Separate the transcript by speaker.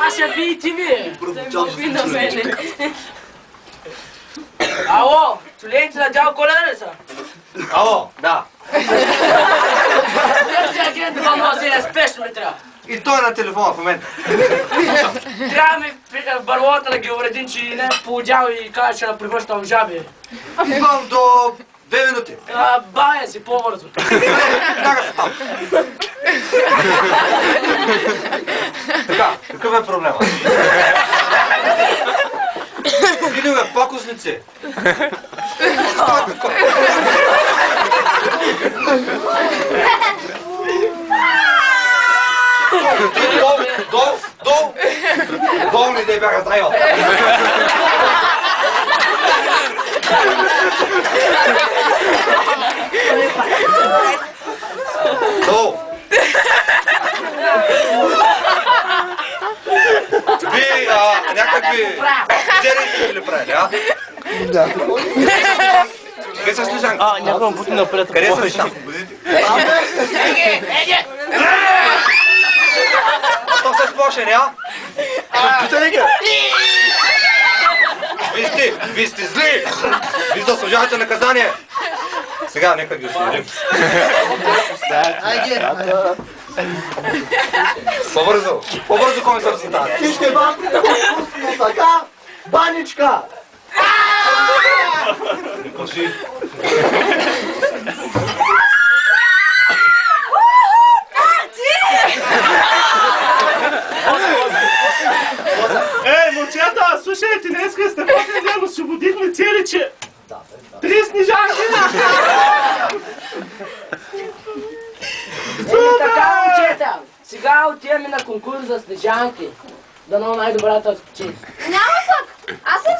Speaker 1: Аз ще ви и ти ви. Ало, чулените на дядо Коледа ли са?
Speaker 2: Ало, да.
Speaker 1: Тези агент 207, спешно ми трябва.
Speaker 2: И той е на телефона в момента.
Speaker 1: Трябва ми в барлота да ги уредим, че не е поудял и каже, че да превръщам в жаби.
Speaker 2: Идвам до 2 минути.
Speaker 1: Бая си по-бързо.
Speaker 2: Веднага са там. Така, какъв е проблема? Видове пакосници. Долу ли да я бяха здравил? Долу! Вие някакви цели сте ли правили, а?
Speaker 3: Да.
Speaker 2: Къде са служанки?
Speaker 1: Някой му пути напред.
Speaker 2: Къде са служанки? Що се сплошени, а? Питай ги! Вие сте зли! Вие заслужавате наказание! Сега нека ги освободим. По-бързо! По-бързо, комисар Султан!
Speaker 3: Ти ще бахте вкусно, така? Баничка!
Speaker 2: Не плаши!
Speaker 4: Момчета, слушайте, днеска сте пътен ден, освободихме целиче. 3 снежанки!
Speaker 1: Така, момчета, сега отиваме на конкурс за снежанки. Дано най-добрата спечели.
Speaker 5: Няма пък! Аз съм